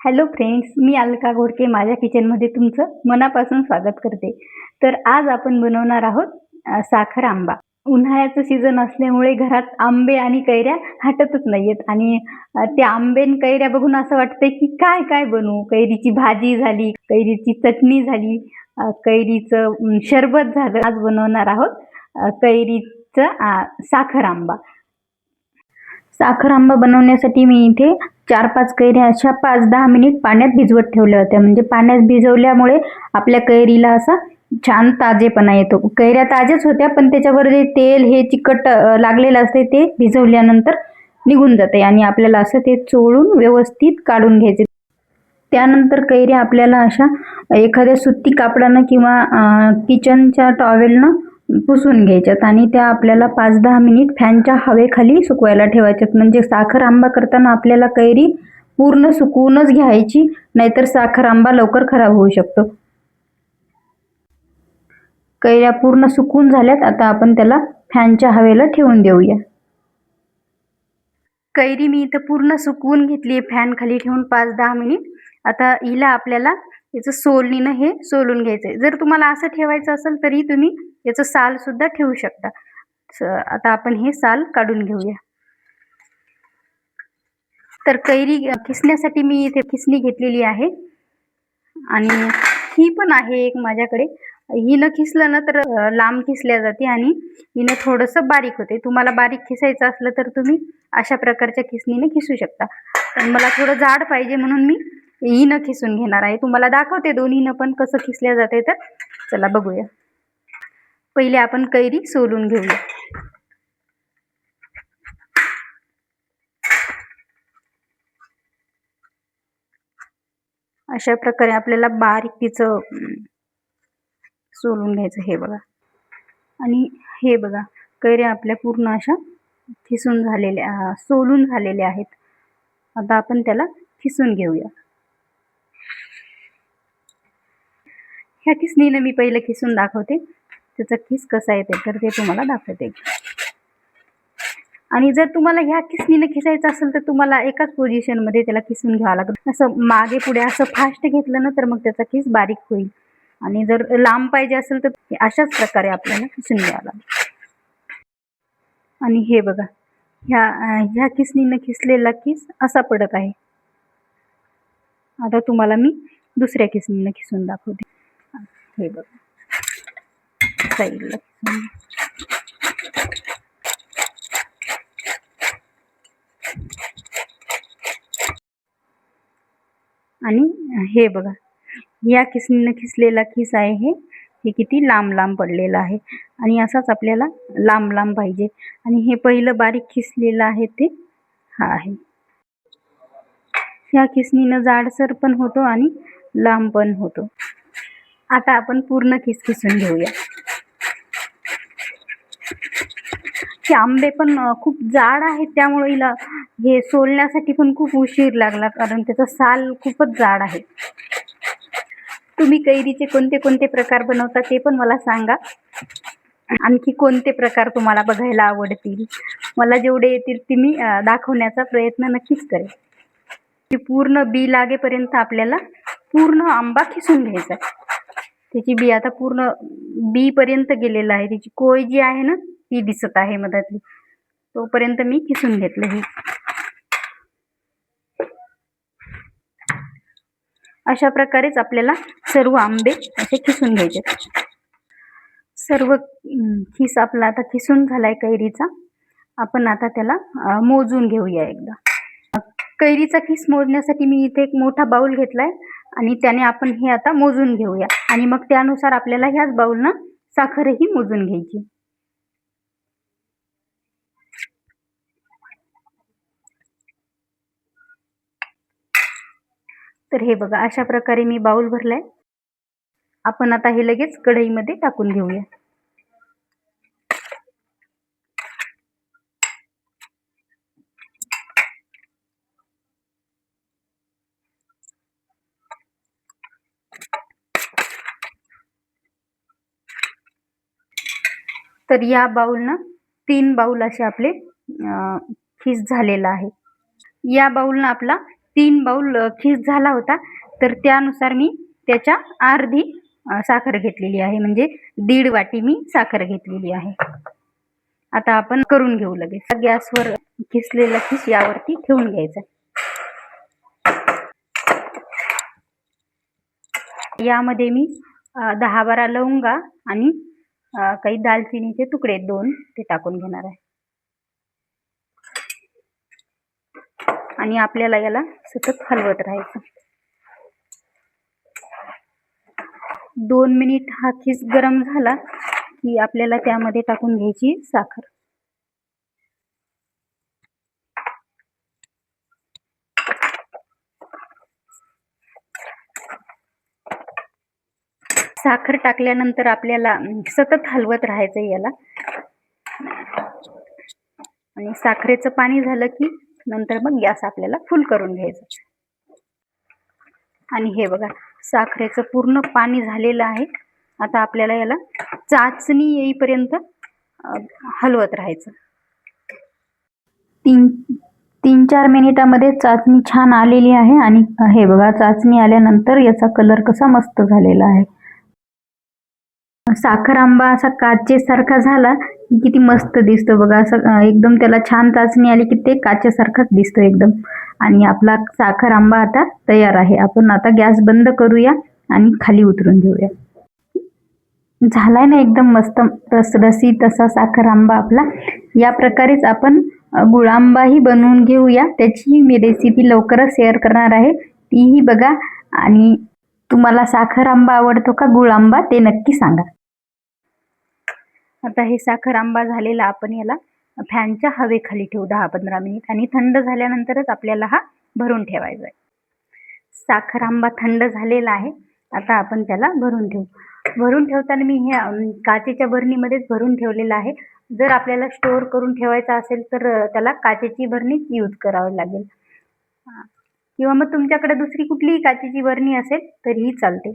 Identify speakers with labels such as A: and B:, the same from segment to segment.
A: Hello friends, मी अलका घोडके माझ्या किचनमध्ये तुमचं मनापासून स्वागत करते. तर आज आपण बनवणार आहोत साखर आंबा. उन्हाळ्याचं सीझन असल्यामुळे घरात आंबे आणि कैऱ्या हटतच नाहीयेत आणि त्या आंबे आणि कैऱ्या बघून असं वाटतंय की काय काय बनवू. कैरीची भाजी झाली, कैरीची चटणी झाली, कैरीचं सरबत झालं. आज बनवणार आहोत कैरीचं साखर आंबा. साखर आंबा बनवण्यासाठी मी इथे 4-5 कैऱ्या अशा 5-10 मिनिट पाण्यात भिजवत ठेवल्या होत्या. म्हणजे पाण्यात भिजवल्यामुळे आपल्या कैरीला असा छान ताजेपणा येतो. कैऱ्या ताज्याच होत्या, पण त्याच्यावर जे तेल हे चिकट लागलेलं असते ते भिजवल्यानंतर निघून जाते आणि आपल्याला असं ते चोळून व्यवस्थित काढून घ्यायचे. त्यानंतर कैऱ्या आपल्याला अशा एखाद्या सुती कापडानं किंवा किचनच्या टॉवेलनं पुसून घ्यायच्यात आणि त्या आपल्याला 5-10 मिनिट फॅनच्या हवेखाली सुकवायला ठेवायच्यात. म्हणजे साखर आंबा करताना आपल्याला कैरी पूर्ण सुकवूनच घ्यायची, नाहीतर साखर आंबा लवकर खराब होऊ शकतो. कैऱ्या पूर्ण सुकून झाल्यात. आता आपण त्याला फॅनच्या हवेला ठेवून देऊया. कैरी मी इथं पूर्ण सुकवून घेतली आहे फॅन खाली ठेवून 5-10 मिनिट. आता हिला आपल्याला याचं सोलणीनं हे सोलून घ्यायचंय. जर तुम्हाला असं ठेवायचं असेल तरी तुम्ही याचं साल सुद्धा ठेवू शकता. आता आपण हे साल काढून घेऊया. तर कैरी किसण्यासाठी मी इथे किसणी घेतलेली आहे आणि ही पण आहे एक माझ्याकडे. हिनं किसलं ना तर लांब किसल्या जाते आणि हिनं थोडंसं बारीक होते. तुम्हाला बारीक किसायचं असलं तर तुम्ही अशा प्रकारच्या किसणीने किसू शकता. पण मला थोडं जाड पाहिजे म्हणून मी हिनं किसून घेणार आहे. तुम्हाला दाखवते दोन्हीनं पण कसं किसल्या जाते. तर चला बघूया. पहिले आपण कैरी सोलून घेऊया. अशा प्रकारे आपल्याला बारीक तिचं सोलून घ्यायचं. हे बघा. आणि हे बघा, कैऱ्या आपल्या पूर्ण अशा खिसून झालेल्या सोलून झालेल्या आहेत. आता आपण त्याला खिसून घेऊया. ह्या खिसणीनं मी पहिलं खिसून दाखवते. त्याचा खिस कसा येते तर ते तुम्हाला दाखवते. आणि जर तुम्हाला ह्या खिसणीनं खिसायचं असेल तर तुम्हाला एकाच पोझिशनमध्ये त्याला खिसून घ्यावं लागेल. असं मागे पुढे असं फास्ट घेतलं ना तर मग त्याचा खिस बारीक होईल. आणि जर लांब पाहिजे असेल तर अशाच प्रकारे आपल्याला खिसून घ्यावं लागेल. आणि हे बघा, ह्या खिसणीनं खिसलेला खिस असा पडत आहे. आता तुम्हाला मी दुसऱ्या खिसणीनं खिसून दाखवते. हे बघा, साईडला खिसून. आणि हे बघा, या खिसणीनं खिसलेला खिस आहे हे किती लांब लांब पडलेलं आहे. आणि असाच आपल्याला लांब लांब पाहिजे. आणि हे पहिलं बारीक खिसलेलं आहे ते हा आहे. ह्या खिसणीनं जाडसर पण होतो आणि लांब पण होतो. आता आपण पूर्ण खिस खिसून घेऊया. हे आंबे पण खूप जाड आहेत, त्यामुळे हिला हे सोलण्यासाठी पण खूप उशीर लागला, कारण त्याचा साल खूपच जाड आहे. तुम्ही कैरीचे कोणते कोणते प्रकार बनवता ते पण मला सांगा. आणखी कोणते प्रकार तुम्हाला बघायला आवडतील. मला जेवढे येतील ते मी दाखवण्याचा प्रयत्न नक्कीच करेन. पूर्ण बी लागेपर्यंत आपल्याला पूर्ण आंबा खिसून घ्यायचा. त्याची बी आता पूर्ण बी पर्यंत गेलेला आहे. त्याची कोय जी आहे ना ती दिसत आहे मधातली, तोपर्यंत मी खिसून घेतलं. हे अशा प्रकारेच आपल्याला सर्व आंबे असे खिसून घ्यायचे. सर्व खिस आपला आता खिसून झालाय कैरीचा. आपण आता त्याला मोजून घेऊया एकदा. कैरीचा खिस मोजण्यासाठी मी इथे एक मोठा बाउल घेतलाय आणि त्याने आपण हे आता मोजून घेऊया. आणि मग त्यानुसार आपल्याला ह्याच बाउलनं साखरही मोजून घ्यायची. तर हे बघा, अशा प्रकारे मी बाउल भरलाय. आपण आता हे लगेच कढईमध्ये टाकून घेऊया. तर या बाउलनं 3 बाउल असे आपले खिस झालेला आहे. या बाउलनं आपला 3 बाउल खीस झाला होता, तर त्यानुसार मी त्याच्या अर्धी साखर घेतलेली आहे, म्हणजे 1.5 वाटी मी साखर घेतलेली आहे. आता आपण करून घेऊ लगेच. गॅसवर खिसलेला खीस यावरती ठेवून घ्यायचा. यामध्ये मी 10-12 लवंगा आणि काही दालचिनीचे तुकडे 2 ते टाकून घेणार आहे. आणि आपल्याला याला सतत हलवत राहायचं. 2 मिनिट हा खीस गरम झाला की आपल्याला त्यामध्ये टाकून घ्यायची साखर. साखर टाकल्यानंतर आपल्याला सतत हलवत राहायचं याला. आणि साखरेचं पाणी झालं की नंतर मग गॅस आपल्याला फुल करून घ्यायचं. आणि हे बघा, साखरेचं पूर्ण पाणी झालेलं आहे. आता आपल्याला याला चाचणी येईपर्यंत हलवत राहायचं. 3-4 मिनिटामध्ये चाचणी छान आलेली आहे. आणि हे बघा, चाचणी आल्यानंतर याचा कलर कसा मस्त झालेला आहे. साखर आंबा असा काचेसारखा झाला की किती मस्त दिसतो बघा. असं एकदम त्याला छान चाचणी आली की ते काचेसारखाच दिसतो एकदम. आणि आपला साखर आंबा आता तयार आहे. आपण आता गॅस बंद करूया आणि खाली उतरून घेऊया. झालाय ना एकदम मस्त रसरशीत असा साखर आंबा आपला. या प्रकारेच आपण गुळ आंबाही बनवून घेऊया. त्याची मी रेसिपी लवकरच शेअर करणार आहे, तीही बघा. आणि तुम्हाला साखर आंबा आवडतो का गुळ आंबा ते नक्की सांगा. आता हे साखर आंबा झालेला आपण याला फॅनच्या हवेखाली ठेवू 10-15 मिनिट. आणि थंड झाल्यानंतरच आपल्याला हा भरून ठेवायचा आहे. साखर आंबा थंड झालेला आहे. आता आपण त्याला भरून ठेवू. भरून ठेवताना मी ह्या काचेच्या बरणीमध्येच भरून ठेवलेला आहे. जर आपल्याला स्टोअर करून ठेवायचा असेल तर त्याला काचेची बरणीच यूज करावी लागेल. किंवा मग तुमच्याकडे दुसरी कुठलीही काचेची बरणी असेल तरीही चालते.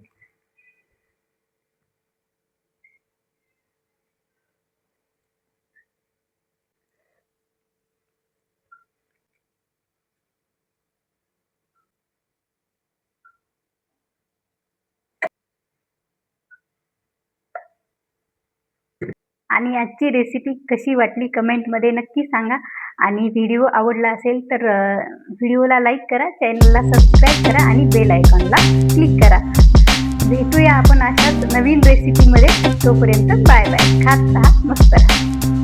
A: आणि आजची रेसिपी कशी वाटली कमेंटमध्ये नक्की सांगा. आणि व्हिडिओ आवडला असेल तर व्हिडिओला लाईक करा, चॅनलला सबस्क्राईब करा आणि बेल आयकॉनला क्लिक करा. भेटूया आपण अशाच नवीन रेसिपीमध्ये. तोपर्यंत बाय बाय. खात राहा, मस्त राहा.